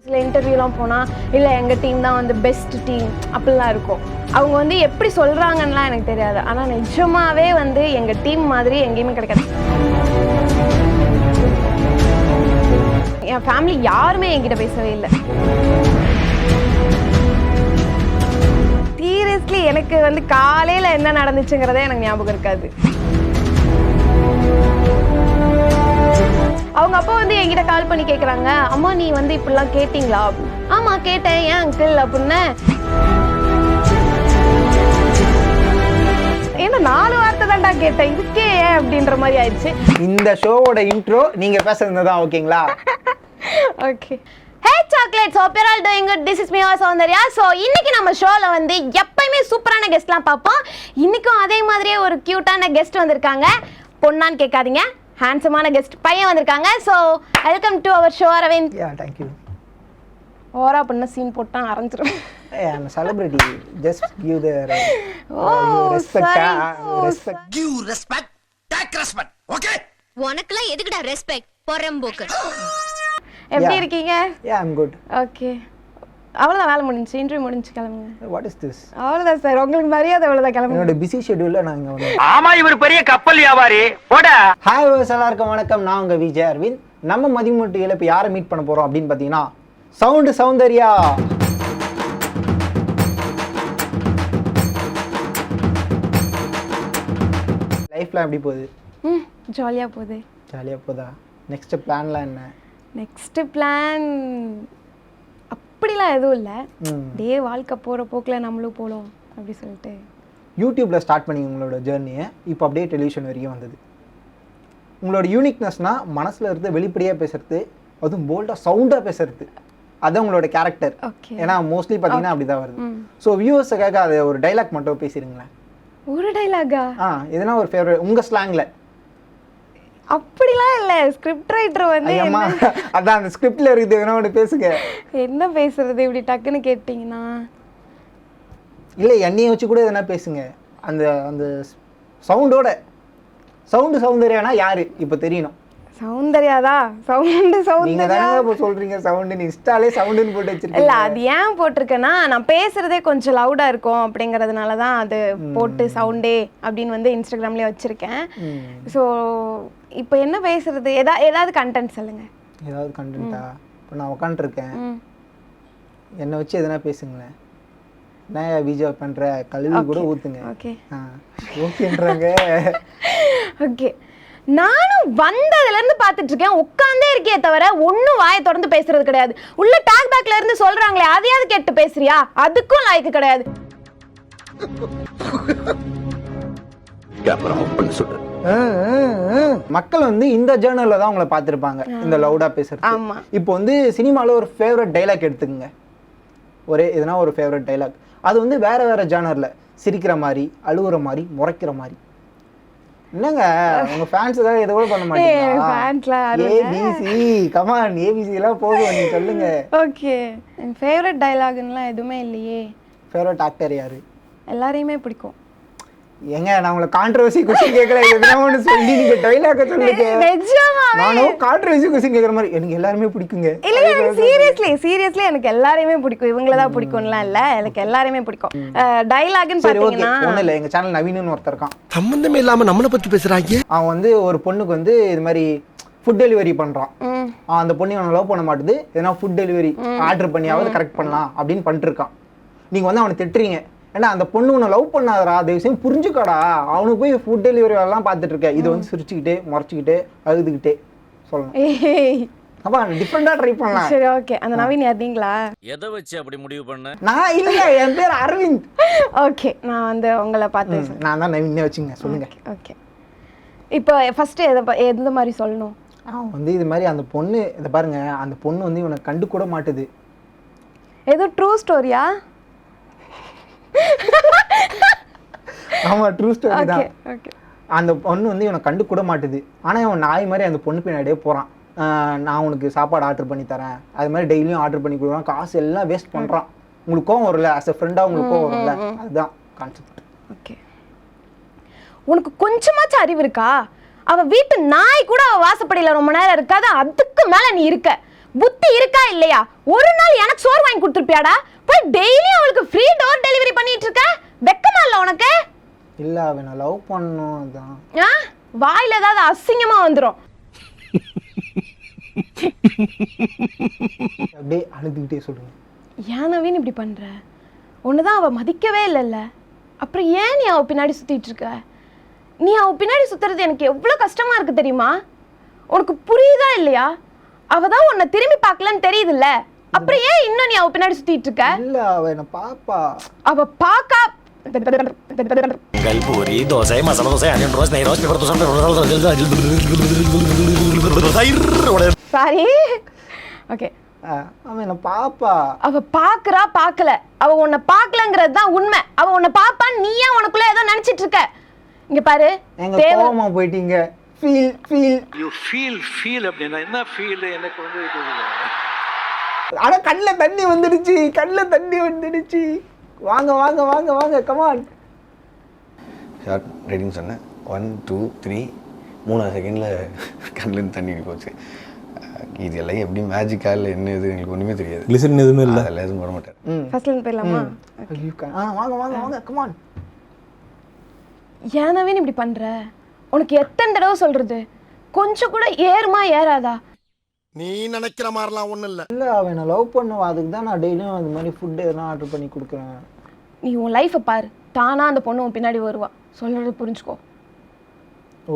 சில இன்டர்வியூலாம் போனால் இல்லை எங்கள் டீம் தான் வந்து பெஸ்ட் டீம் அப்படிலாம் இருக்கும். அவங்க வந்து எப்படி சொல்கிறாங்கன்னெலாம் எனக்கு தெரியாது. ஆனால் நிஜமாகவே வந்து எங்கள் டீம் மாதிரி எங்கேயுமே கிடைக்காது. என் ஃபேமிலி யாருமே என்கிட்ட பேசவே இல்லை. சீரியஸ்லி எனக்கு வந்து காலையில் என்ன நடந்துச்சுங்கிறதே எனக்கு ஞாபகம் இருக்காது. அவங்க அப்பா வந்து என்கிட்ட கால் பண்ணி கேட்குறாங்க, அம்மா நீ வந்து இப்படிலாம் கேட்டிங்களா? ஆமாம் கேட்டேன், ஏன் அங்கிள் அப்படின்னு. ஏன்னா 4 வார்த்தை தான்டா கேட்டேன், இதுக்கே ஏன் அப்படின்ற மாதிரி ஆயிடுச்சு. இந்த ஷோவோட இன்ட்ரோ நீங்க பேசுறது தான், ஓகேங்களா? Okay. Hey chocolates, hope you're all doing good. This is me Soundarya. So இன்னைக்கு நம்ம ஷோவில் வந்து எப்பயுமே சூப்பரான கெஸ்ட்லாம் பார்ப்போம். இன்னைக்கும் அதே மாதிரியே ஒரு க்யூட்டான கெஸ்ட் வந்திருக்காங்க. பொண்ணான்னு கேட்காதீங்க, ஹேண்ட்ஸமான கெஸ்ட் பையன் வந்திருக்காங்க. So welcome to our show Arvind. Yeah thank you. ஓரா பண்ண சீன் போட்டான் ஆரம்பிச்சிரும். ஐ அம் a celebrity, just give the respect. Respect, give respect, take respect, okay? உனக்குலாம் எதுக்குடா ரெஸ்பெக்ட் பொறம்போக்கு? எப்படி இருக்கீங்க? யா ஐ அம் குட். ஓகே, அவ்வளோதான், வேலை முடிஞ்சு, இன்டர்வியூ முடிஞ்சு கிளம்புங்க. What is this? அவ்வளோதான் சார், உங்களுக்கு மரியாதை அவ்வளோதான், கிளம்புங்க. என்னோட பிஸி ஷெட்யூல்ல நான் இங்க வந்தேன். ஆமா, இவர் பெரிய கப்பல் வியாபாரி போடா. ஹாய் வியூவர்ஸ், எல்லாருக்கும் வணக்கம். நான் உங்க விஜய் அரவிந்த். நம்ம மதிமுட்டியில் இப்போ யாரை மீட் பண்ண போறோம் அப்படின்னு பார்த்தீங்கன்னா சவுண்ட் சௌந்தர்யா. லைஃப்ல எப்படி போகுது? ஜாலியாக போகுது. ஜாலியாக போதா? நெக்ஸ்ட் பிளான்லாம் என்ன? நெக்ஸ்ட் பிளான் அப்படிலாம் எதுவும் இல்லை. டே வாழ்க்கை போகிற போக்கில் நம்மளும் போகலாம் அப்படி சொல்லிட்டு யூடியூப்பில் ஸ்டார்ட் பண்ணி உங்களோட ஜேர்னியை இப்போ அப்படியே டெலிவிஷன் வரைக்கும் வந்தது. உங்களோட யூனிக்னஸ்னால் மனசில் இருந்து வெளிப்படையாக பேசுறது, அதுவும் போல்டாக சவுண்டாக பேசுறது, அதுதான் உங்களோட கேரக்டர். ஏன்னா மோஸ்ட்லி பார்த்தீங்கன்னா அப்படி தான் வருது. ஸோ வியூவர்ஸுக்காக அதை ஒரு டைலாக் மட்டும் பேசிடுங்களேன். ஒரு டைலாகா? எதுனா ஒரு ஃபேவரட் உங்கள் ஸ்லாங்கில். அப்படிலாம் இல்லை, ஸ்கிரிப்ட் ரைட்டர் வந்து அதான் அந்த ஸ்கிரிப்டில் இருக்குது, எதுனா ஒன்று பேசுங்க. என்ன பேசுறது இப்படி டக்குன்னு கேட்டிங்கன்னா? இல்லை என்னையை வச்சு கூட எதனா பேசுங்க. அந்த அந்த சவுண்டோட சௌந்தர்யானா யாரு இப்போ தெரியணும். சௌந்தர்யாதா? நீங்க தானே இப்போ சொல்றீங்க சவுண்ட், நீ இன்ஸ்டாலே சவுண்ட்னு போட்டு வச்சிருக்கீங்க. இல்ல, அது ஏன் போட்டிருக்கேன்னா நான் பேசுறதே கொஞ்சம் லவுடா இருக்கும் அப்படிங்கறதுனால தான் அது போட்டு சவுண்டே அப்படின்னு வந்து இன்ஸ்டாகிராம்லயே வச்சிருக்கேன். ஸோ இப்போ என்ன பேசுறது? ஏதாவது கண்டென்ட் சொல்லுங்க. ஏதாவது கண்டென்ட்டா? இப்போ நான் உட்காந்துருக்கேன், என்னை வச்சு எதனா பேசுங்களேன். நான் விஜய் பண்ற கல்வி கூட ஊத்துங்க. ஓகே ஓகேன்றாங்க. ஓகே, நானும் வந்ததுல இருந்து பாத்துட்டு இருக்கேன், உட்கார்ந்தே இருக்கே தவிர ஒன்னும் வாயை தொடர்ந்து பேசுறது கிடையாது. உள்ள டாக் பேக்ல இருந்து சொல்றாங்களே அதையாவது கேட்டு பேசுறியா? அதுக்கும் லாய்க்கு கிடையாது. மக்கள் வந்து இந்த ஜேர்னல்ல தான் உங்களை பார்த்திருப்பாங்க, இந்த லவுடா பேசுறது. இப்போ வந்து சினிமால ஒரு ஃபேவரட் டைலாக் எடுத்துக்கங்க, ஒரே எதனா ஒரு ஃபேவரட் டைலாக். அது வந்து வேற வேற ஜேர்னல்ல சிரிக்கிற மாதிரி, அழுகுற மாதிரி, முறைக்கிற மாதிரி. என்னங்க உங்க ஃபேன்ஸ்க்காக எது கூட பண்ண மாட்டீங்களா? ஏபிசி கமான், ஏபிசி எல்லாம் போதும், நீங்க சொல்லுங்க. ஓகே, என் ஃபேவரட் டயலாக்லாம் எதுவுமே இல்லையே. ஃபேவரட் ஆக்டர் யாரு? எல்லாரையுமே பிடிக்கும். ஏங்க நான் உங்களை கான்ட்ரோவர்சி क्वेश्चन கேட்கல, எதுனா ஒன்னு சொல்லி நீங்க டயலாக சொல்லுங்க. நிஜமாவே நானும் கான்ட்ரோவர்சி क्वेश्चन கேக்குற மாதிரி எனக்கு எல்லாரும் பிடிக்குங்க. இல்ல எனக்கு சீரியஸ்லி எனக்கு எல்லாரும் பிடிக்கும். இவங்கள தான் பிடிக்கும்லாம் இல்ல, எனக்கு எல்லாரும் பிடிக்கும். டயலாக்னு பாத்தீங்கன்னா ஒண்ணு இல்ல, எங்க சேனல் நவீன்னு ஒருத்தர் இருக்கான், சம்பந்தமே இல்லாம நம்மள பத்தி பேசுறாங்க. அவன் வந்து ஒரு பொண்ணுக்கு வந்து இது மாதிரி ஃபுட் டெலிவரி பண்றான். அந்த பொண்ணு அவனை லவ் பண்ண மாட்டுது, ஏன்னா ஃபுட் டெலிவரி ஆர்டர் பண்ணியாவது கரெக்ட் பண்ணலாம் அப்படின்னு பண்ணிட்டு இருக்கான். நீங்க வந்து அவனை திட்டுறீங்க, ஏன்னா அந்த பொண்ணு உன்னை லவ் பண்ணாதரா, அந்த விஷயம் புரிஞ்சுக்காடா, அவனுக்கு போய் ஃபுட் டெலிவரி எல்லாம் பார்த்துட்டு இருக்க. இது வந்து சிரிச்சுக்கிட்டே முறைச்சிக்கிட்டே அழுதுகிட்டே சொல்லணும். அப்பா டிஃபரெண்டா ட்ரை பண்ணலாம். சரி ஓகே, அந்த நவீன் யாருங்களா? எதை வச்சு அப்படி முடிவு பண்ண? நான் இல்ல, என் பேர் அரவிந்த். ஓகே, நான் வந்து உங்களை பார்த்து நான் தான் நவீன் வச்சுங்க, சொல்லுங்க. ஓகே, இப்போ ஃபர்ஸ்ட் எந்த மாதிரி சொல்லணும்? வந்து இது மாதிரி அந்த பொண்ணு, இதை பாருங்க, அந்த பொண்ணு வந்து இவனை கண்டு கூட மாட்டுது. ஏதோ ட்ரூ ஸ்டோரியா? ஆமா ட்ரூ ஸ்டோரி தான். அந்த பொண்ணு வந்து இவனை கண்டு கூட மாட்டுது, ஆனா இவன் நாய் மாதிரி அந்த பொண்ணு பின்னாடியே போறான். நான் உனக்கு சாப்பாடு ஆர்டர் பண்ணி தரேன், அது மாதிரி டெய்லியும் ஆர்டர் பண்ணி கொடுக்குறான், காசு எல்லாம் வேஸ்ட் பண்றான். உங்களுக்கு கோவம் வரும்ல, அஸ் எ ஃப்ரெண்டா உங்களுக்கு கோவம் வரும்ல, அதுதான் கான்செப்ட். ஓகே, உனக்கு கொஞ்சமாச்சும் அறிவு இருக்கா? அவ வீட்டு நாய் கூட அவ வாசப்படியில ரொம்ப நேரம் இருக்காது, அதுக்கு மேல நீ இருக்க. புத்தி இருக்கா இல்லையா? ஒரு நாள் எனக்கு சோறு வாங்கி கொடுத்துருப்பியாடா? போய் டெய்லி அவளுக்கு ஃப்ரீ டோர் டெலிவரி பண்ணிட்டு இருக்க. வெக்கமா இல்ல உனக்கு? இல்ல அவனை லவ் பண்ணணும் அதான். வாயில ஏதாவது அசிங்கமா வந்துரும். அப்படியே அழுதுகிட்டே சொல்லுங்க. ஏன் நவீன் இப்படி பண்ற? ஒண்ணுதான் அவ மதிக்கவே இல்லைல்ல, அப்புறம் ஏன் நீ அவ பின்னாடி சுத்திட்டு இருக்க? நீ அவ பின்னாடி சுத்துறது எனக்கு எவ்வளவு கஷ்டமா இருக்கு தெரியுமா? உனக்கு புரியுதா இல்லையா? அவதான் உன்னை திரும்பி பார்க்கலன்னு தெரியுதுல்ல, அப்புறம் ஏன் இன்னும் நீ அவ பின்னாடி சுத்திட்டு இருக்க? இல்ல அவ என்ன பாப்பா. அவ பாக்கா பூரி தோசை மசாலா தோசை அனியன் ரோஸ் நெய் rose pepper dosa. Sorry, okay. அவன் என்ன பாப்பா. அவ பாக்குறா பார்க்கல, அவ உன்னை பார்க்கலங்கிறது தான் உண்மை. அவ உன்னை பாப்பான்னு நீ ஏன் உனக்குள்ள ஏதோ நினைச்சிட்டு இருக்க? இங்க பாரு, எங்க கோவமா போயிட்டீங்க. ஃபீல் ஃபீல் யூ ஃபீல் அப்படின்னா என்ன ஃபீல்? எனக்கு வந்து ஆனா கண்ணுல தண்ணி வந்துடுச்சு, கண்ணுல தண்ணி வந்துடுச்சு. வாங்க வாங்க வாங்க வாங்க, கமான். ஷார்ட் ரைடிங் சொன்னேன். 1 2 3 3 செகண்டில் கண்ணிலேருந்து தண்ணி போச்சு. இது எல்லாம் எப்படி மேஜிக்கா இல்லை என்ன இது எங்களுக்கு ஒன்றுமே தெரியாது. லிசன் எதுவுமே இல்லை, அதெல்லாம் எதுவும் பண்ண மாட்டேன். ஃபர்ஸ்ட்ல இருந்து போயிடலாமா? வாங்க வாங்க வாங்க, கமான். ஏன் நவீன் இப்படி பண்ற? உனக்கு எத்தனை தடவை சொல்றது? கொஞ்சம் கூட ஏறுமா ஏறாதா? நீ நினைக்கிற மாதிரிலாம் ஒண்ணும் இல்ல. இல்ல அவன் என்ன லவ் பண்ணுவா, அதுக்கு தான் நான் டெய்லியும் இந்த மாதிரி ஃபுட் எதனா ஆர்டர் பண்ணி கொடுக்குறேன். நீ உன் லைஃப்பை பாரு, தானா அந்த பொண்ணு உன் பின்னாடி வருவா. சொல்றது புரிஞ்சுக்கோ.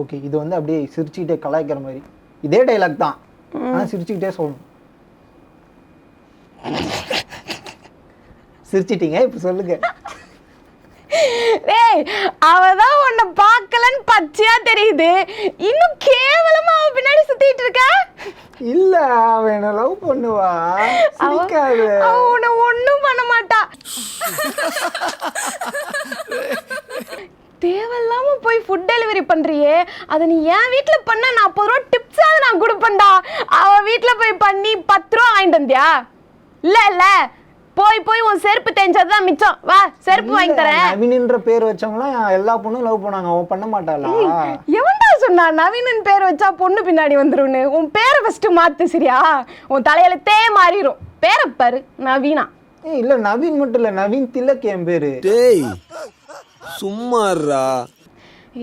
ஓகே, இது வந்து அப்படியே சிரிச்சுக்கிட்டே கலாய்க்கிற மாதிரி இதே டைலாக் தான், ஆனால் சிரிச்சுக்கிட்டே சொல்லணும். சிரிச்சிட்டீங்க, இப்போ சொல்லுங்க. ஏய், அவதான் உன்னை பார்க்கலன்னு பச்சையா தெரியுது, இன்னும் கேவலமா அவ பின்னாடி சுத்திட்டு இருக்க. இல்ல அவன் என்ன லவ் பண்ணுவா, சிரிக்காத. அவ உன்னை ஒண்ணும் பண்ண மாட்டா. தேவையில்லாம போய் ஃபுட் டெலிவரி பண்றியே, அதை நீ என் வீட்டுல பண்ண நான் 50 ரூபா டிப்ஸாவது நான் கொடுப்பேன்டா. அவ வீட்டுல போய் பண்ணி 10 ரூபா வாங்கிட்டு வந்தியா? இல்ல இல்ல, போய் உன் செருப்பு தெரிஞ்சதுதான் மிச்சம். வா, செருப்பு வாங்கி தரேன். நவீன்ன்ற பேர் வச்சவங்களாம் எல்லா பொண்ணும் லவ் பண்ணாங்க, அவன் பண்ண மாட்டாளா? எவன்டா சொன்னா நவீனன் பேர் வச்சா பொண்ணு பின்னாடி வந்துருன்னு? உன் பேரை ஃபர்ஸ்ட் மாத்து சரியா? உன் தலையெழுத்தே மாறிடும். பேரை பாரு, நவீனா. ஏய் இல்ல, நவீன் மட்டும் இல்ல, நவீன் திலக் என் பேரு. டேய் சும்மாறா.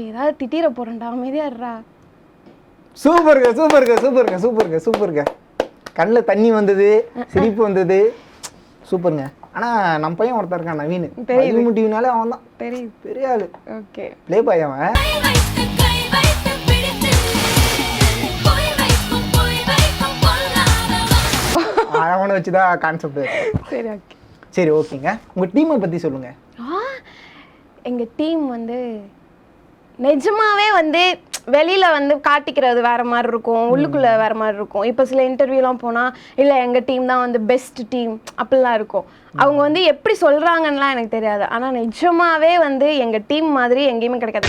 ஏதாவது திட்டிர போறேன்டா, அமைதியா இருடா. சூப்பருங்க சூப்பருங்க சூப்பருங்க சூப்பருங்க சூப்பருங்க. கண்ணில் தண்ணி வந்தது, சிரிப்பு வந்தது, சூப்பருங்க. ஆனா நம்ம பையன் ஒருத்தர் இருக்கான் நவீன், முடிவுனாலே அவன் தான் பெரிய ஆளு. ஓகே, ப்ளே பாய் அவன். அவனை வச்சுதான் கான்செப்ட். சரி ஓகே. சரி ஓகேங்க, உங்க டீமை பத்தி சொல்லுங்க. எங்க டீம் வந்து நிஜமாவே வந்து வெளியில வந்து காட்டிக்கிறது வேற மாதிரி இருக்கும், உள்ளுக்குள்ள வேற மாதிரி இருக்கும். இப்போ சில இன்டர்வியூலாம் போனா இல்ல எங்க டீம் தான் வந்து பெஸ்ட் டீம் அப்படிலாம் இருக்கும். அவங்க வந்து எப்படி சொல்றாங்கன்னுலாம் எனக்கு தெரியாது, ஆனா நிஜமாவே வந்து எங்க டீம் மாதிரி எங்கேயுமே கிடைக்காது.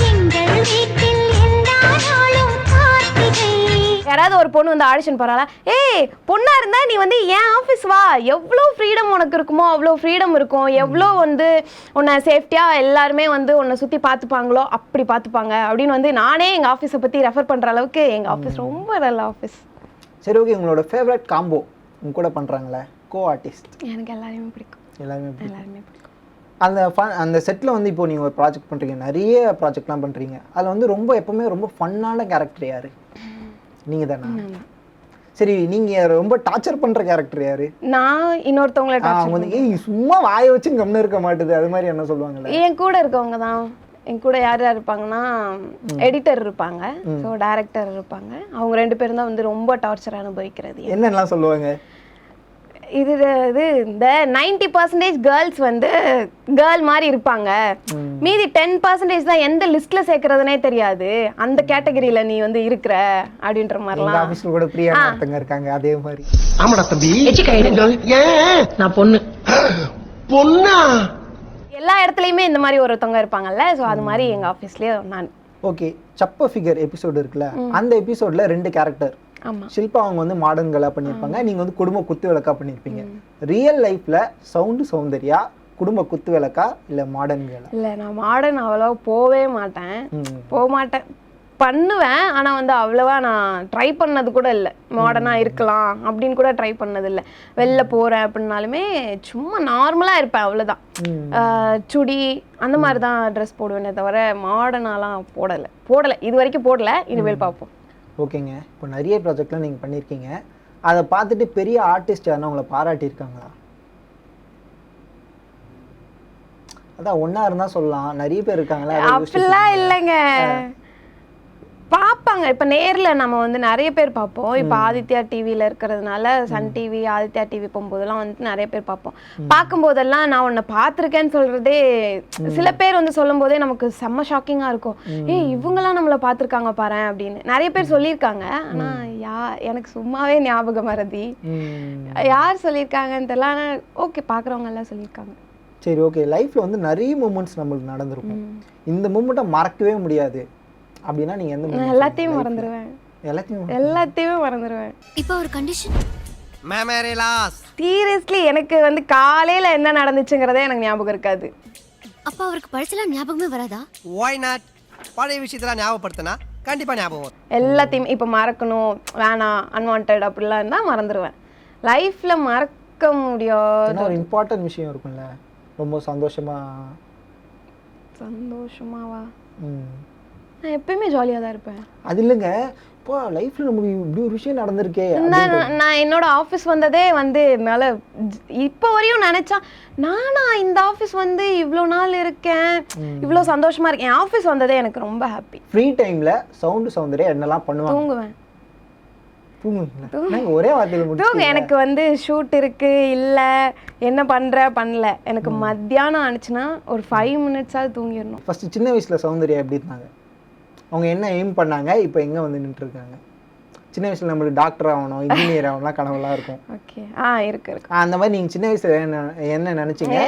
யாராவது ஒரு பொண்ணு வந்து ஆடிஷன் போறாளா, ஏய் பொண்ணா இருந்தா நீ வந்து ஏன் ஆஃபீஸ் வா, எவ்வளோ ஃப்ரீடம் உனக்கு இருக்குமோ அவ்வளோ ஃப்ரீடம் இருக்கும், எவ்வளோ வந்து உன்னை சேஃப்டியா எல்லாருமே வந்து உன்னை சுற்றி பார்த்துப்பாங்களோ அப்படி பார்த்துப்பாங்க அப்படின்னு வந்து நானே எங்கள் ஆஃபீஸை பற்றி ரெஃபர் பண்ணுற அளவுக்கு எங்கள் ஆஃபீஸ் ரொம்ப நல்ல ஆஃபீஸ். சரி ஓகே, உங்களோட ஃபேவரட் காம்போ உங்க கூட பண்ணுறாங்களே கோ ஆர்டிஸ்ட்? எனக்கு எல்லாருமே பிடிக்கும். எல்லாருமே பிடிக்கும். அந்த செட்டில் வந்து இப்போ நீங்கள் ஒரு ப்ராஜெக்ட் பண்ணுறீங்க, நிறைய ப்ராஜெக்ட்லாம் பண்ணுறீங்க, அதில் வந்து ரொம்ப எப்போவுமே ரொம்ப ஃபன்னான கேரக்டர் யார்? நீங்கள் தானே? சரி, நீங்கள் ரொம்ப டார்ச்சர் பண்ணுற கேரக்டர் யார்? நான் இன்னொருத்தவங்கள அவங்க வந்து ஏய் சும்மா வாயை வச்சு கம்னு இருக்க மாட்டுது அது மாதிரி என்ன சொல்லுவாங்கல்ல? என் கூட இருக்கவங்க தான். என் கூட யார் யார் இருப்பாங்கன்னா எடிட்டர் இருப்பாங்க, ஸோ டைரக்டர் இருப்பாங்க. அவங்க 2 பேரும் தான் வந்து ரொம்ப டார்ச்சர் அனுபவிக்கிறது. என்னெல்லாம் சொல்லுவாங்க? இது இந்த 90% கேர்ள்ஸ் வந்து கேர்ள் மாதிரி இருப்பாங்க, மீதி 10% தான் எந்த லிஸ்ட்ல சேர்க்கறதுனே தெரியாது, அந்த கேட்டகரியில நீ வந்து இருக்கிற அப்படின்ற மாதிரிலாம். ஆபீஸ்ல கூட பிரியா ஒருத்தங்க இருக்காங்க அதே மாதிரி. ஆமாடா தம்பி. ஏன் நான் பொண்ணா எல்லா இடத்துலயுமே இந்த மாதிரி ஒருத்தவங்க இருப்பாங்கல்ல, ஸோ அது மாதிரி எங்க ஆஃபீஸ்லயே நான். ஓகே, சப்ப ஃபிகர் எபிசோடு இருக்குல்ல, அந்த எபிசோட்ல 2 கேரக்டர். ஷில்பா அவங்க வந்து மாடர்ன் கேர்லா பண்ணியிருப்பாங்க, நீங்க வந்து குடும்ப குத்து விளக்கா பண்ணியிருப்பீங்க. ரியல் லைஃப்ல சவுண்டு சௌந்தர்யா குடும்ப குத்து விளக்கா இல்ல மாடர்ன் கேர்லா? இல்ல, நான் மாடர்ன் அவ்வளோ போவே மாட்டேன், போக மாட்டேன். பண்ணுவேன். ஆனால் வந்து அவ்வளோவா நான் ட்ரை பண்ணது கூட இல்லை. மாடர்னாக இருக்கலாம் அப்படின்னு கூட ட்ரை பண்ணதில்லை. வெளில போகிறேன் அப்படின்னாலுமே சும்மா நார்மலாக இருப்பேன், அவ்வளோதான். சுடி அந்த மாதிரி தான் ட்ரெஸ் போடுவேனே தவிர மாடர்னாலாம் போடலை இது வரைக்கும் போடலை. இனிமேல் பார்ப்போம். ஓகேங்க. இப்போ நிறைய ப்ராஜெக்ட்லாம் நீங்கள் பண்ணியிருக்கீங்க. அதை பார்த்துட்டு பெரிய ஆர்டிஸ்ட் யாருன்னா உங்களை பாராட்டியிருக்காங்களா? அதான் ஒன்றா இருந்தால் சொல்லலாம், நிறைய பேர் இருக்காங்களா? அப்படிலாம் இல்லைங்க, பார்ப்பாங்க. இப்போ நேரில் நம்ம வந்து நிறைய பேர் பார்ப்போம். இப்போ ஆதித்யா டிவியில் இருக்கிறதுனால சன் டிவி ஆதித்யா டிவி போகும்போதெல்லாம் வந்து நிறைய பேர் பார்ப்போம். பார்க்கும்போதெல்லாம் நான் உன்னை பார்த்துருக்கேன்னு சொல்கிறதே சில பேர் வந்து சொல்லும் போதே நமக்கு செம்ம ஷாக்கிங்காக இருக்கும். இவங்கெல்லாம் நம்மளை பார்த்துருக்காங்க பாரு அப்படின்னு நிறைய பேர் சொல்லியிருக்காங்க. ஆனால் எனக்கு சும்மாவே ஞாபகம் மறதி. யார் சொல்லியிருக்காங்கன்னு தெரியல. ஆனால் ஓகே, பார்க்குறவங்க எல்லாம் சொல்லியிருக்காங்க. சரி, ஓகே. லைஃப்பில் வந்து நிறைய மூமெண்ட்ஸ் நம்மளுக்கு நடந்திருக்கும். இந்த மூமெண்ட்டை மறக்கவே முடியாது அப்படின்னா நீங்கள் எந்த? எல்லாத்தையும் மறந்துடுவேன். எல்லாத்தையுமே மறந்துடுவேன். இப்போ ஒரு கண்டிஷன். சீரியஸ்லி எனக்கு வந்து காலையில் என்ன நடந்துச்சுங்கிறதே எனக்கு ஞாபகம் இருக்காது. அப்பா அவருக்கு பழசெல்லாம் ஞாபகமே வராதா? Why not? பழைய விஷயத்தெல்லாம் ஞாபகப்படுத்தினா கண்டிப்பாக ஞாபகம் வரும். எல்லாத்தையும் இப்போ மறக்கணும் வேணாம் அன்வான்ட் அப்படிலாம் இருந்தால் மறந்துடுவேன். லைஃப்பில் மறக்க முடியாது ஒரு இம்பார்ட்டன்ட் விஷயம் இருக்கும்ல, ரொம்ப சந்தோஷமாவா? நான் எப்பயுமே ஜாலியாக தான் இருப்பேன். அது இல்லைங்க, இப்போ லைஃப்பில் நமக்கு இப்படி ஒரு விஷயம் நடந்திருக்கே. நான் என்னோட ஆஃபீஸ் வந்ததே வந்து என்னால் இப்போ வரையும் நினச்சா நானா இந்த ஆஃபீஸ் வந்து இவ்வளோ நாள் இருக்கேன், இவ்வளோ சந்தோஷமா இருக்கேன். என் ஆஃபீஸ் வந்ததே எனக்கு ரொம்ப ஹாப்பி. ஃப்ரீ டைமில் சௌந்தர்யா என்னெல்லாம் பண்ணுவாங்க? தூங்குவேன். ஒரே வார்த்தையில் எனக்கு வந்து ஷூட் இருக்கு இல்லை என்ன பண்ணல, எனக்கு மத்தியானம் ஆனிச்சுன்னா ஒரு 5 மினிட்ஸாவது தூங்கிடணும். ஃபர்ஸ்ட் சின்ன வயசுல சௌந்தர்யா எப்படி இருந்தாங்க? அவங்க என்ன எய்ம் பண்ணாங்க, இப்போ எங்க வந்து நின்று இருக்காங்க? சின்ன வயசுல நம்மளுக்கு டாக்டர் ஆகணும், இன்ஜினியர் ஆகணும்லாம் கனவுலாம் இருக்கும். ஓகே, இருக்கு. அந்த மாதிரி நீங்க சின்ன வயசுல என்ன நினைச்சீங்க?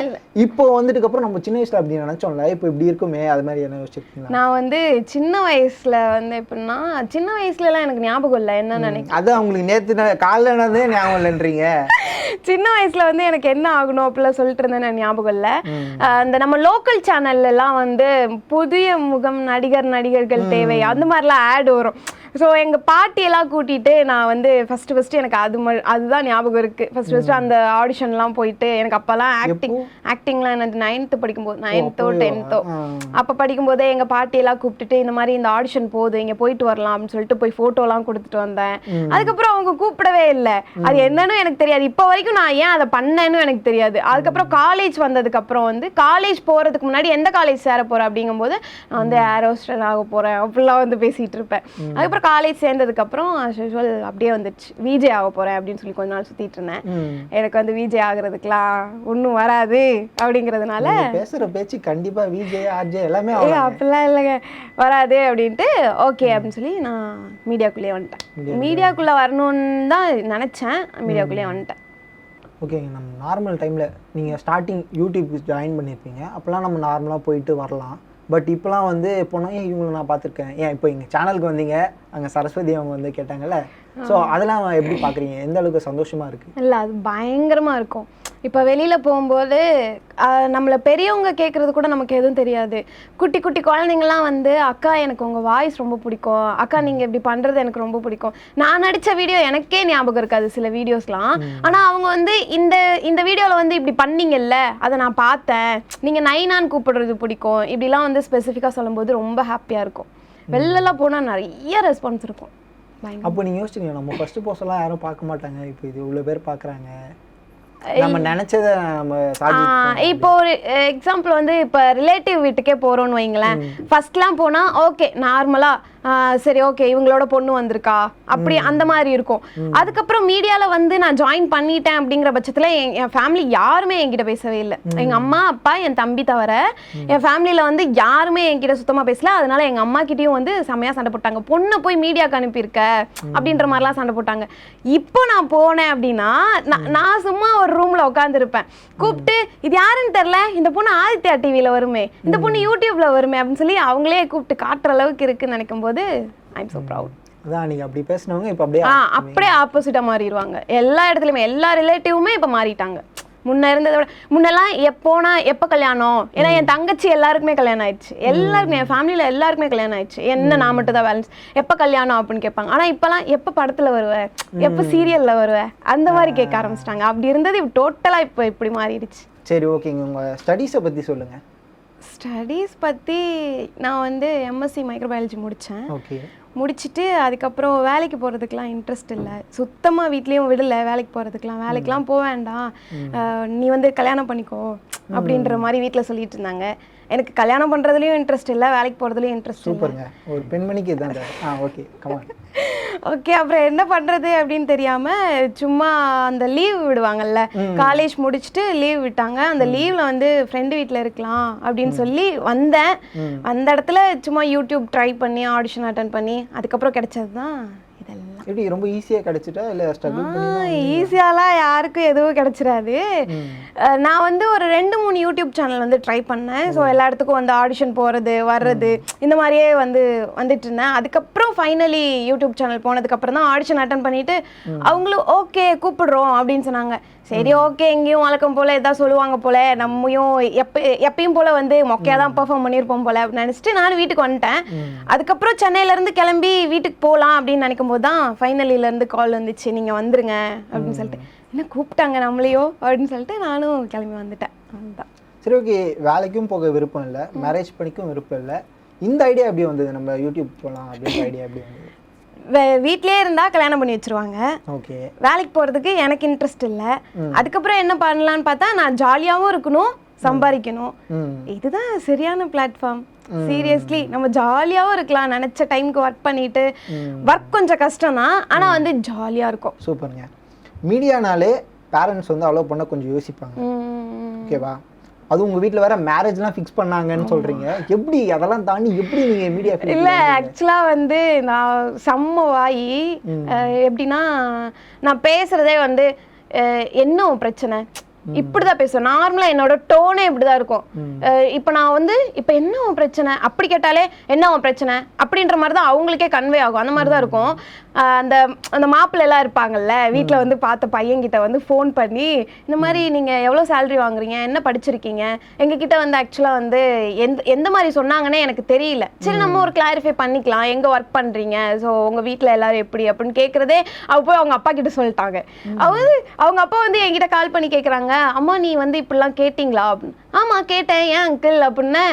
இப்போ வந்துட்டுக்கு அப்புறம் நம்ம சின்ன வயசுல அப்படி நினைச்சோம்ல, இப்போ இப்படி இருக்குமே, அது மாதிரி என்ன யோசிச்சிருக்கீங்களா? நான் வந்து சின்ன வயசுல வந்து எப்படின்னா, சின்ன வயசுல எல்லாம் எனக்கு ஞாபகம் இல்லை என்ன நினைக்கிறேன். அது அவங்களுக்கு நேற்று காலைல நடந்தே ஞாபகம் இல்லைன்றீங்க. சின்ன வயசுல வந்து எனக்கு என்ன ஆகணும் அப்படிலாம் சொல்லிட்டு இருந்தேன், ஞாபகம் இல்லை. அந்த நம்ம லோக்கல் சேனல்ல எல்லாம் வந்து புதிய முகம் நடிகர்கள் தேவை அந்த மாதிரிலாம் ஆட் வரும். ஸோ எங்கள் பாட்டியெல்லாம் கூட்டிகிட்டு நான் வந்து ஃபஸ்ட்டு எனக்கு அதுதான் ஞாபகம் இருக்குது. ஃபஸ்ட்டு அந்த ஆடிஷன்லாம் போயிட்டு எனக்கு அப்போல்லாம் ஆக்டிங்லாம் எனக்கு 9th படிக்கும்போது 9th or 10th அப்போ படிக்கும்போதே எங்கள் பாட்டியெல்லாம் கூப்பிட்டுட்டு இந்த மாதிரி இந்த ஆடிஷன் போகுது இங்கே போயிட்டு வரலாம் அப்படின்னு சொல்லிட்டு போய் ஃபோட்டோலாம் கொடுத்துட்டு வந்தேன். அதுக்கப்புறம் அவங்க கூப்பிடவே இல்லை. அது என்னன்னு எனக்கு தெரியாது. இப்போ வரைக்கும் நான் ஏன் அதை பண்ணேன்னு எனக்கு தெரியாது. அதுக்கப்புறம் காலேஜ் வந்ததுக்கப்புறம் வந்து காலேஜ் போகிறதுக்கு முன்னாடி எந்த காலேஜ் சேர போகிறேன் அப்படிங்கும்போது நான் வந்து ஏர் ஹோஸ்டர் ஆக போகிறேன் அப்படிலாம் வந்து பேசிகிட்டு இருப்பேன். அதுக்கப்புறம் காலேஜ் சேர்ந்ததுக்கப்புறம் அப்படியே வந்துடுச்சு விஜே ஆக போகிறேன் அப்படின்னு சொல்லி கொஞ்ச நாள் சுற்றிட்டு இருந்தேன். எனக்கு வந்து விஜே ஆகுறதுக்குலாம் ஒன்றும் வராது அப்படிங்கிறதுனால பேசுகிற பேச்சு கண்டிப்பாக விஜே ஆர்ஜே எல்லாமே அப்படிலாம் இல்லைங்க வராது அப்படின்ட்டு ஓகே அப்படின்னு சொல்லி நான் மீடியாக்குள்ளேயே வந்துட்டேன். மீடியாக்குள்ளே வரணும்னு தான் நினச்சேன், மீடியாக்குள்ளேயே வந்துட்டேன். ஓகேங்க. நம்ம நார்மல் டைமில் நீங்கள் ஸ்டார்டிங் யூடியூப் ஜாயின் பண்ணியிருப்பீங்க, அப்போல்லாம் நம்ம நார்மலாக போயிட்டு வரலாம். பட் இப்போலாம் வந்து போனால் இவங்களை நான் பார்த்துருக்கேன், ஏன் இப்போ எங்கள் சேனலுக்கு வந்தீங்க, அங்கே சரஸ்வதி அவங்க வந்து கேட்டாங்கல்ல, ஸோ அதெல்லாம் எப்படி பார்க்குறீங்க? எந்த அளவுக்கு சந்தோஷமாக இருக்குது? இல்லை, அது பயங்கரமாக இருக்கும். இப்போ வெளியில் போகும்போது நம்மளை பெரியவங்க கேட்குறது கூட நமக்கு எதுவும் தெரியாது. குட்டி குட்டி குழந்தைங்கலாம் வந்து அக்கா எனக்கு உங்கள் வாய்ஸ் ரொம்ப பிடிக்கும், அக்கா நீங்கள் இப்படி பண்ணுறது எனக்கு ரொம்ப பிடிக்கும். நான் நடித்த வீடியோ எனக்கே ஞாபகம் இருக்காது சில வீடியோஸ்லாம். ஆனால் அவங்க வந்து இந்த வீடியோவில் வந்து இப்படி பண்ணீங்கல்ல அதை நான் பார்த்தேன், நீங்கள் நைனான்னு கூப்பிடுறது பிடிக்கும், இப்படிலாம் வந்து ஸ்பெசிஃபிக்காக சொல்லும்போது ரொம்ப ஹாப்பியாக இருக்கும். வெளிலலாம் போனால் நிறைய ரெஸ்பான்ஸ் இருக்கும். அப்போ நீங்கள் யோசிச்சிங்க, நம்ம ஃபஸ்ட்டு போஸ்டெல்லாம் யாரும் பார்க்க மாட்டாங்க, இப்போ இது இவ்வளோ பேர் பார்க்குறாங்க, நம்ம நினைச்சத நம்ம இப்போ ஒரு எக்ஸாம்பிள் வந்து இப்போ ரிலேட்டிவ் வீட்டுக்கே போறோம்னு வைங்களேன். ஃபர்ஸ்ட்லாம் போனா ஓகே நார்மலா சரி ஓகே இவங்களோட பொண்ணு வந்திருக்கா அப்படி அந்த மாதிரி இருக்கும். அதுக்கப்புறம் மீடியால வந்து நான் ஜாயின் பண்ணிட்டேன் அப்படிங்கிற பட்சத்துல என் ஃபேமிலி யாருமே என்கிட்ட பேசவே இல்லை. எங்க அம்மா அப்பா என் தம்பி தவிர என் ஃபேமிலியில வந்து யாருமே என்கிட்ட சுத்தமா பேசல. அதனால எங்க அம்மா கிட்டயும் வந்து செமையா சண்டை போட்டாங்க, பொண்ணை போய் மீடியாக்கு அனுப்பியிருக்க அப்படின்ற மாதிரிலாம் சண்டை போட்டாங்க. இப்போ நான் போனேன் அப்படின்னா நான் சும்மா ஒரு ரூம்ல உட்காந்துருப்பேன், கூப்பிட்டு இது யாருன்னு தெரியல, இந்த பொண்ணு ஆதித்யா டிவியில வருமே, இந்த பொண்ணு யூடியூப்ல வருமே அப்படின்னு சொல்லி அவங்களே கூப்பிட்டு காட்டுற அளவுக்கு இருக்குன்னு நினைக்கும் போது ஐ அம் சோ ப்ரவுட். அதான் நீங்க அப்படி பேசினவங்க இப்போ அப்படியே ஆப்போசிட்டா மாறிடுவாங்க. எல்லா இடத்துலயுமே எல்லா ரிலேட்டிவுமே இப்போ மாறிட்டாங்க. முன்ன இருந்ததை விட முன்னெல்லாம் எப்போ கல்யாணம், ஏன்னா என் தங்கச்சி எல்லாருக்குமே கல்யாணம் ஆயிடுச்சு, எல்லாருக்குமே என் ஃபேமிலியில் எல்லாருக்குமே கல்யாணம் ஆயிடுச்சு, என்ன நான் மட்டும் தான் பேலன்ஸ், எப்போ கல்யாணம் அப்படின்னு கேட்பாங்க. ஆனால் இப்போலாம் எப்போ படத்தில் வருவேன், எப்போ சீரியலில் வருவேன், அந்த மாதிரி கேட்க ஆரம்பிச்சிட்டாங்க. அப்படி இருந்தது இப்போ டோட்டலாக இப்போ இப்படி மாறிடுச்சு. சரி, ஓகேங்க. உங்கள் ஸ்டடீஸை பற்றி சொல்லுங்கள். ஸ்டடீஸ் பற்றி நான் வந்து எம்எஸ்சி மைக்ரோபயாலஜி முடித்தேன். ஓகே. முடிச்சுட்டு அதுக்கப்புறம் வேலைக்கு போகிறதுக்கெலாம் இன்ட்ரெஸ்ட் இல்லை, சுத்தமாக வீட்லேயும் விடலை வேலைக்கு போகிறதுக்கெலாம். வேலைக்கெலாம் போக வேண்டாம், நீ வந்து கல்யாணம் பண்ணிக்கோ அப்படின்ற மாதிரி வீட்டில் சொல்லிட்டு இருந்தாங்க. எனக்கு கல்யாணம் பண்ணுறதுலையும் இன்ட்ரெஸ்ட் இல்லை, வேலைக்கு போகிறதுலையும் இன்ட்ரெஸ்ட் இல்லை. சூப்பருங்க, ஒரு பெண்மணிக்கு தான். Okay, come on. ஓகே, அப்புறம் என்ன பண்ணுறது அப்படின்னு தெரியாமல் சும்மா அந்த லீவ் விடுவாங்கல்ல, காலேஜ் முடிச்சுட்டு லீவ் விட்டாங்க. அந்த லீவில் வந்து ஃப்ரெண்டு வீட்டில் இருக்கலாம் அப்படின்னு சொல்லி வந்தேன். அந்த இடத்துல சும்மா யூடியூப் ட்ரை பண்ணி ஆடிஷன் அட்டன் பண்ணி அதுக்கப்புறம் கிடைச்சது தான் இதெல்லாம். எப்படி ரொம்ப ஈஸியாக கிடைச்சிட்டா இல்லை ஸ்ட்ரகிள் பண்ணி? ஈஸியாலாம் யாருக்கும் எதுவும் கிடைச்சிடாது. நான் வந்து ஒரு 2-3 யூடியூப் சேனல் வந்து ட்ரை பண்ணேன். ஸோ எல்லா இடத்துக்கும் வந்து ஆடிஷன் போகிறது வர்றது இந்த மாதிரியே வந்துட்டு இருந்தேன். அதுக்கப்புறம் ஃபைனலி யூடியூப் சேனல் போனதுக்கப்புறம் தான் ஆடிஷன் அட்டன் பண்ணிட்டு அவங்களும் ஓகே கூப்பிடுறோம் அப்படின்னு சொன்னாங்க. சரி, ஓகே, எங்கேயும் வழக்கம் போல் எதாவது சொல்லுவாங்க போல், நம்மையும் எப்பயும் போல் வந்து மொக்கையாக தான் பெர்ஃபார்ம் பண்ணியிருப்போம் போல் அப்படின்னு நினச்சிட்டு நானும் வீட்டுக்கு வந்துட்டேன். அதுக்கப்புறம் சென்னையிலேருந்து கிளம்பி வீட்டுக்கு போகலாம் அப்படின்னு நினைக்கும் போது தான் ஃபைனலிலேருந்து கால் வந்துச்சு, நீங்கள் வந்துருங்க அப்படின்னு சொல்லிட்டு. என்ன கூப்பிட்டாங்க நம்மளையோ அப்படின்னு சொல்லிட்டு நானும் கிளம்பி வந்துட்டேன். அதுதான். சரி, ஓகே. வேலைக்கும் போக விருப்பம் இல்லை, மேரேஜ் பண்ணிக்கும் விருப்பம் இல்லை. இந்த ஐடியா எப்படி வந்தது, நம்ம யூடியூப் போகலாம் அப்படின்ற ஐடியா எப்படி வந்தது? வீட்லயே இருந்தா கல்யாணம் பண்ணி வச்சிருவாங்க. ஓகே. வேலைக்கு போறதுக்கு எனக்கு இன்ட்ரெஸ்ட் இல்லை. அதுக்கப்புறம் என்ன பண்ணலான்னு பார்த்தா நான் ஜாலியாகவும் இருக்கணும், சம்பாதிக்கணும். இதுதான் சரியான பிளாட்ஃபார்ம். சீரியஸ்லி நம்ம ஜாலியாகவும் இருக்கலாம், நினைச்ச டைமுக்கு ஒர்க் பண்ணிட்டு. ஒர்க் கொஞ்சம் கஷ்டம் தான், ஆனால் வந்து ஜாலியாக இருக்கும். சூப்பருங்க. மீடியானாலே பேரண்ட்ஸ் வந்து அலோவ் பண்ண கொஞ்சம் யோசிப்பாங்க, ஓகேவா? அது உங்க வீட்டில் வேற மேரேஜ்லாம் ஃபிக்ஸ் பண்ணாங்கன்னு சொல்றீங்க. எப்படி அதெல்லாம் தாண்டி எப்படி நீங்க மீடியா? இல்லை, ஆக்சுவலாக வந்து நான் செம்ம வாயி. எப்படின்னா நான் பேசுறதே வந்து என்ன பிரச்சனை இப்படிதான் பேசுவேன். நார்மலா என்னோட டோனே இப்படிதான் இருக்கும். இப்ப நான் வந்து இப்ப என்ன பிரச்சனை அப்படி கேட்டாலே என்ன பிரச்சனை அப்படின்ற மாதிரிதான் அவங்களுக்கே கன்வே ஆகும். அந்த மாதிரிதான் இருக்கும். அந்த அந்த மாப்பிள்ளை எல்லாம் இருப்பாங்கல்ல, வீட்டுல வந்து பார்த்த பையன்கிட்ட வந்து ஃபோன் பண்ணி இந்த மாதிரி நீங்க எவ்வளவு சேலரி வாங்குறீங்க, என்ன படிச்சிருக்கீங்க, எங்க கிட்ட வந்து ஆக்சுவலா வந்து எந்த மாதிரி சொன்னாங்கன்னே எனக்கு தெரியல. சரி, நம்ம ஒரு கிளாரிஃபை பண்ணிக்கலாம், எங்க ஒர்க் பண்றீங்க, ஸோ உங்க வீட்டுல எல்லாரும் எப்படி அப்படின்னு கேட்கறதே அவ போய் அவங்க அப்பா கிட்ட சொல்லிட்டாங்க. அவங்க அப்பா வந்து என்கிட்ட கால் பண்ணி கேட்கறாங்க, அம்மா நீ வந்து இப்படிலாம் கேட்டீங்களா அப்படின்னு. ஆமா கேட்டேன், ஏன் அங்கிள் அப்படின்னு.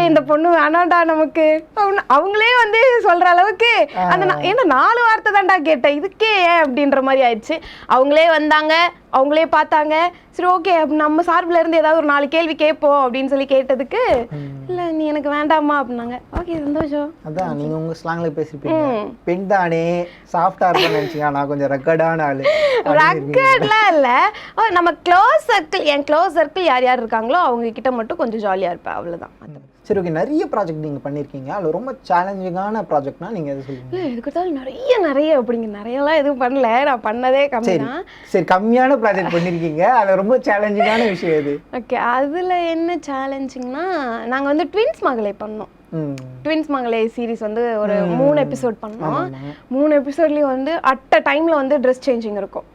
இந்த பொண்ணு வேணாண்டா நமக்கு அப்படின்னு அவங்களே வந்து சொல்ற அளவுக்கு அந்த ஏன்னா 4 வார்த்தை தான்டா கேட்டேன், இதுக்கே ஏன் அப்படின்ற மாதிரி ஆயிடுச்சு. அவங்களே வந்தாங்க, அவங்களே பார்த்தாங்க. சரி, ஓகே, நம்ம சார்பில் இருந்து ஏதாவது ஒரு 4 கேள்வி கேட்போம் அப்படின்னு சொல்லி கேட்டதுக்கு இல்லை நீ எனக்கு வேண்டாமா அப்படின்னாங்க. ஓகே, சந்தோஷம். அதான் நீங்க உங்க ஸ்லாங்ல பேசிருப்பீங்க, பெண் தானே சாஃப்டா இருக்கும்னு நினைச்சீங்க, நான் கொஞ்சம் ரெக்கார்டான ஆளு. ரெக்கார்ட்லாம் இல்லை, நம்ம க்ளோஸ் சர்க்கிள், என் க்ளோஸ் சர்க்கிள் யார் யார் இருக்காங்களோ அவங்க கிட்ட மட்டும் கொஞ்சம் ஜாலியா இருப்பேன், அவ்வளவுதான். சரி, ஓகே. நிறைய ப்ராஜெக்ட் நீங்க பண்ணிருக்கீங்க, அதுல ரொம்ப சேலஞ்சிங்கான ப்ராஜெக்ட்னா நீங்க எது சொல்லுவீங்க? இல்லை, எதுக்கு நிறைய அப்படிங்க நிறையலாம் எதுவும் பண்ணல, நான் பண்ணதே கம்மி தான். சரி, கம்மியான ப்ராஜெக்ட் பண்ணிருக்கீங்க, அதுல ரொம்ப சேலஞ்சிங்கான விஷயம் எது? ஓகே, அதுல என்ன சேலஞ்சிங்னா நாங்க வந்து ட்வின்ஸ் மகளே பண்ணோம். ட்வின்ஸ் மகளே சீரிஸ் வந்து ஒரு 3 எபிசோட் பண்ணோம். 3 எபிசோட்லயும் வந்து அட் அ டைம்ல வந்து ட்ரெஸ் சேஞ்சிங் இருக்கும்,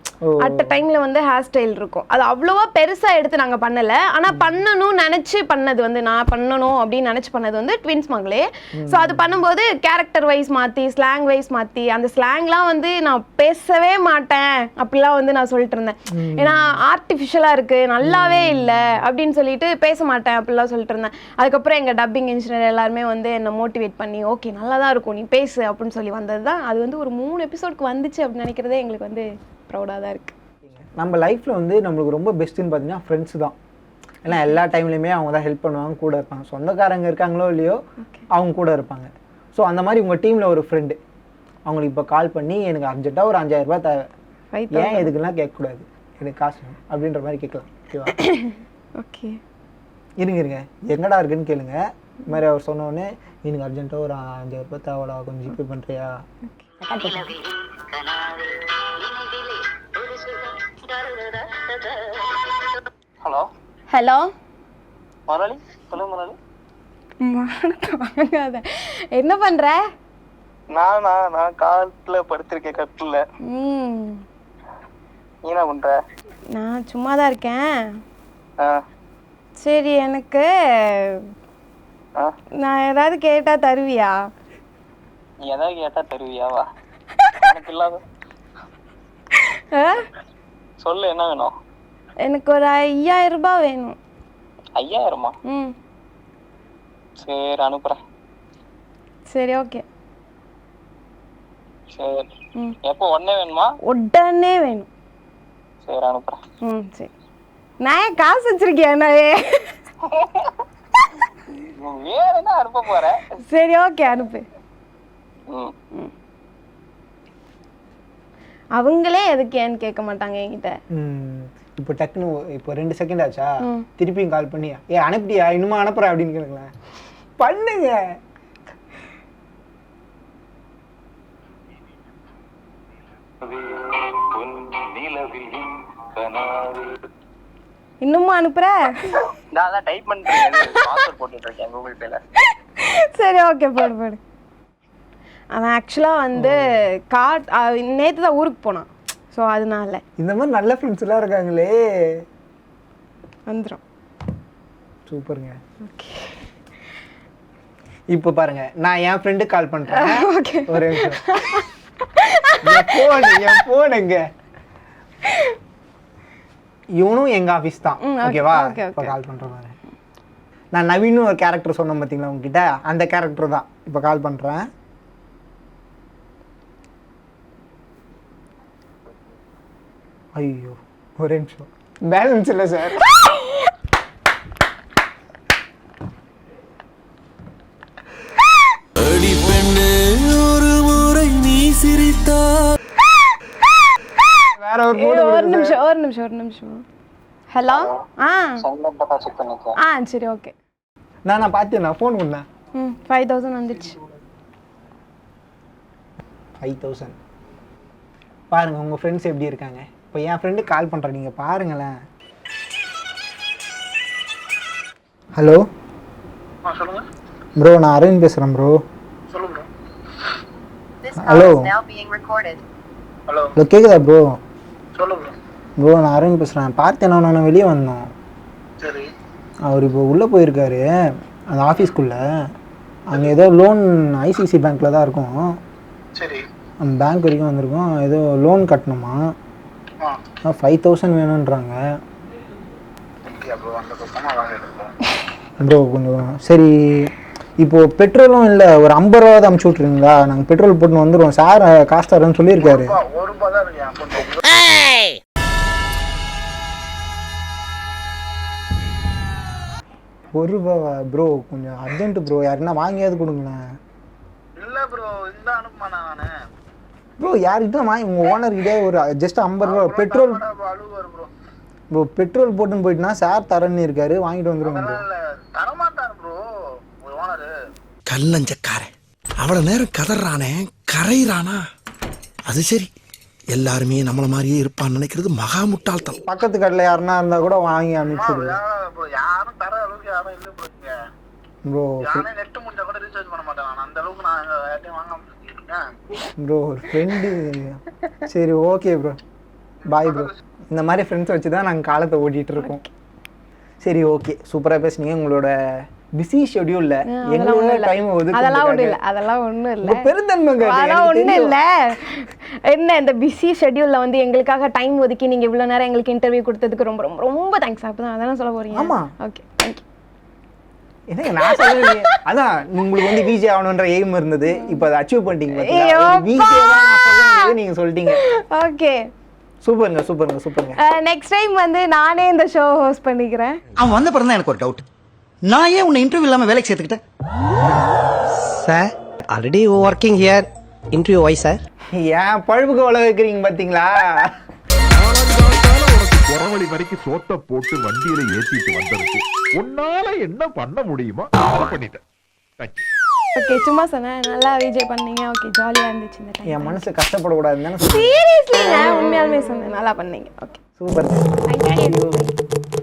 அட் அ டைம்ல வந்து ஹேர் ஸ்டைல் இருக்கும். அது அவ்வளோவா பெருசா எடுத்து நாங்க பண்ணல, ஆனா பண்ணணும்னு நினைச்சு பண்ணது வந்து நான் பண்ணணும் அப்படின்னு நினைச்சு பண்ணது வந்து ட்வின்ஸ் மகளே. ஸோ அது பண்ணும்போது கேரக்டர் வைஸ் மாத்தி, ஸ்லாங் வைஸ் மாத்தி, அந்த ஸ்லாங்லாம் வந்து நான் பேசவே மாட்டேன் அப்படிலாம் வந்து நான் சொல்லிட்டு இருந்தேன். ஏன்னா ஆர்டிஃபிஷியலா இருக்கு, நல்லாவே இல்லை அப்படின்னு சொல்லிட்டு பேச மாட்டேன் அப்படிலாம் சொல்லிட்டு இருந்தேன். அதுக்கப்புறம் எங்க டப்பிங் இன்ஜினியர் எல்லாருமே வந்து என்னை மோட்டிவேட் பண்ணி ஓகே நல்லா தான் இருக்கும் நீ பேசு அப்படின்னு சொல்லி வந்தது தான். அது வந்து ஒரு 3 எபிசோடுக்கு வந்துச்சு அப்படின்னு நினைக்கிறதே எங்களுக்கு வந்து ப்ரௌடாக தான் இருக்குது. நம்ம லைஃப்பில் வந்து நம்மளுக்கு ரொம்ப பெஸ்ட்டுன்னு பார்த்தீங்கன்னா ஃப்ரெண்ட்ஸ் தான். ஏன்னா எல்லா டைம்லையுமே அவங்க தான் ஹெல்ப் பண்ணுவாங்க, கூட இருப்பாங்க. சொந்தக்காரங்க இருக்காங்களோ இல்லையோ அவங்க கூட இருப்பாங்க. ஸோ அந்த மாதிரி உங்கள் டீமில் ஒரு ஃப்ரெண்டு அவங்களுக்கு இப்போ கால் பண்ணி எனக்கு அர்ஜென்ட்டாக ஒரு 5000 ரூபாய் தேவை, ஏன் எதுக்குலாம் கேட்கக்கூடாது, எனக்கு காசு அப்படின்ற மாதிரி கேட்கலாம், ஓகேவா? ஓகே, இருங்க எங்கடா இருக்குன்னு கேளுங்க. இது மாதிரி அவர் சொன்னோடனே எனக்கு அர்ஜென்ட்டாக ஒரு 5000 ரூபாய் தேவைடா, கொஞ்சம் ஜிபே பண்ணுறியா? ஹலோ ஹலோ மரளி, சொல்லுங்க மரளி. வாங்காத, என்ன பண்ற? நான் காட்டுல படுத்திருக்கேன், கட்டில. நீ என்ன பண்ற? நான் சும்மா தான் இருக்கேன். ஆ சரி, எனக்கு நான் ஏதாவது கேட்டா தருவியா? நீ எதாவது கேட்டா தருவியாவா? எனக்கு இல்லாத சொல்லு, என்ன வேணும்? எனக்கு ஒரு 5000 ரூபாய் வேணும். 5000மா? ம் சரி அனுப்புறேன். சரி, ஓகே. சரி, ம் எப்போ உடனே வேணுமா? உடனே வேணும். சரி அனுப்புறேன். ம் சரி. நான் ஏன் காசு வச்சிருக்கேன் நான் வேற என்ன அனுப்ப போறேன்? சரி, ஓகே, அனுப்பு. ம் அவங்களே எதுக்கு ஏன்னு கேட்க மாட்டாங்க என்கிட்ட. இப்போ டக்குன்னு இப்போ 2 செகண்ட் ஆச்சா, திருப்பியும் கால் பண்ணி அனுப்பிட்டியா, இன்னுமா அனுப்புற அப்படின்னு கேட்கலாம். பண்ணுங்க. இன்னுமா அனுப்புற? நான் தான் டைப் பண்றேன், பாஸ்வேர்ட் போட்டுட்டு இருக்கேன் கூகுள் பேல. சரி, ஓகே, போடு போடு. அவன் ஆக்சுவலாக வந்து நேற்று தான் ஊருக்கு போனான். ஸோ அதனால இந்த மாதிரி நல்ல ஃப்ரெண்ட்ஸ் எல்லாம் இருக்காங்களே. வந்துடும். சூப்பருங்க. ஓகே, இப்போ பாருங்க, நான் என் ஃப்ரெண்டுக்கு கால் பண்றேன். ஓகே. ஒரு நிமிஷம். என் போனுங்க. இவனும் எங்க ஆஃபீஸ் தான். ஓகேவா? இப்போ கால் பண்றேன் பாருங்க. நான் நவீன் ஒரு கேரக்டர் சொன்னேன் பார்த்தீங்களா உங்ககிட்ட, அந்த கேரக்டர் தான் இப்போ கால் பண்றேன். ஐயோ, ஒரு நிமிஷம், பேலன்ஸ் இல்லை சார். ஒரு முறை நீ சிரித்தா. வேற ஒரு நிமிஷம். ஹலோ. செக் பண்ணிக்கோ. சரி, ஓகே. நான் பார்த்தேன், நான் ஃபோன் பண்ணேன். 5000 வந்துடுச்சு. 5000 பாருங்க, உங்க ஃப்ரெண்ட்ஸ் எப்படி இருக்காங்க. இப்போ என் ஃப்ரெண்டு கால் பண்றேன், நீங்க பாருங்களேன். ஹலோ சொல்லுங்க ப்ரோ, நான் அரவிந்த் பேசுறேன் ப்ரோ. சொல்லுங்க. ஹலோ ஹலோ ஹலோ, கேக்குதா ப்ரோ? சொல்லுங்க. ப்ரோ, நான் அரவிந்த் பேசுறேன். பார்த்தேன், நான் வெளியே வந்தோம். சரி. அவர் இப்போ உள்ளே போயிருக்காரு அந்த ஆஃபீஸ்க்குள்ள. அங்கே ஏதோ லோன் ஐசிசி பேங்க்கில் தான் இருக்கும். சரி. அந்த பேங்க் வரைக்கும் வந்திருக்கோம். ஏதோ லோன் கட்டணுமா, 5000 வேணுன்றாங்க. ப்ரோ கொஞ்சம் சரி, இப்போது பெட்ரோலும் இல்லை, ஒரு 50 ரூபா தான் அமுச்சு விட்ருங்களா? நாங்கள் பெட்ரோல் போட்டுன்னு வந்துடுவோம். சார் காசு தரேன்னு சொல்லியிருக்காரு. ₹1 ப்ரோ, கொஞ்சம் அர்ஜென்ட் ப்ரோ, யாருன்னா வாங்கியாவது கொடுங்களேன். இல்லை ப்ரோ, இந்த அனுப்புமா நான் ப்ரோ, யார்கிட்ட வாங்கி, உங்கள் ஓனர்கிட்டே ஒரு ஜஸ்ட் 50 ரூபா பெட்ரோல். ப்ரோ, பெட்ரோல் போட்டுன்னு போயிட்டுனா சார் தரேன்னு இருக்காரு, வாங்கிட்டு வந்துடுங்க ப்ரோ. தரமாட்டார் ப்ரோ ஓனர். கல்லஞ்சக்காரன் அவ்வளவு நேரம் கதறானே, கரையிறானா? அது சரி, எல்லாருமே நம்மள மாதிரியே இருப்பான்னு நினைக்கிறது மகா முட்டாள்தனம். பக்கத்து கடையில் யாருன்னா இருந்தால் கூட வாங்கி அனுப்பிச்சுடுங்க யாரும் தர அளவுக்கு யாரும் இல்லை ப்ரோ. யாரும் நெட் முடிஞ்சா கூட ரீசார்ஜ் பண்ண மாட்டேன் நான். அந்த அளவுக்கு நான் யார்ட்டையும் வாங்காம இருக்கேன் ப்ரோ. ஃப்ரெண்டு. சரி, ஓகே ப்ரோ, பாய் ப்ரோ. இந்த மாதிரி ஃப்ரெண்ட்ஸ் வச்சு தான் நாங்கள் காலத்தை ஓட்டிகிட்டு இருக்கோம். சரி, ஓகே, சூப்பராக பேசுனீங்க. உங்களோட பிஸி ஷெட்யூல்ல எங்களோட டைம் அதெல்லாம் ஒன்றும் இல்லை பெருந்தன்மைங்க. அதெல்லாம் ஒன்றும் இல்லை. என்ன இந்த பிஸி ஷெட்யூலில் வந்து எங்களுக்காக டைம் ஒதுக்கி நீங்கள் இவ்வளோ நேரம் எங்களுக்கு இன்டர்வியூ கொடுத்ததுக்கு ரொம்ப ரொம்ப ரொம்ப தேங்க்ஸ். அப்போ தான் அதெல்லாம் சொல்ல போகிறீங்க. ஆமாம், ஓகே, தேங்க்யூ. என்னங்க நான் சொல்லுவேன், அதான் உங்களுக்கு வந்து விஜே ஆகணுன்ற எய்ம் இருந்தது, இப்போ அதை அச்சீவ் பண்ணிட்டீங்க. நீங்கள் சொல்லிட்டீங்க. ஓகே, சூப்பருங்க. நெக்ஸ்ட் டைம் வந்து நானே இந்த ஷோ ஹோஸ்ட் பண்ணிக்கிறேன். அவன் வந்த பிறகு எனக்கு ஒரு டவுட். நான் ஏன் உன்னை இன்டர்வியூ இல்லாம வேலைக்கு சேர்த்துக்கிட்டேன் sir? Already working here. Interview வை சார்? ஏன் பழுப்புக்கு வள வைக்கிறீங்க பாத்தீங்களா? குறவழி வரைக்கும் சோத்த போட்டு வண்டியில ஏத்திட்டு வந்ததுக்கு உன்னால என்ன பண்ண முடியுமோ அதை பண்ணிட்டேன். ஓகே, சும்மா சொன்னேன், நல்லா விஜய் பண்ணீங்க. ஓகே, ஜாலியா இருந்துச்சு இந்த டைம். என் மனசு கஷ்டப்படக்கூடாதுன்னு சீரியஸ்லி நான் உண்மையாலுமே சொன்னேன், நல்லா பண்ணீங்க. Okay, super. தேங்க்யூ.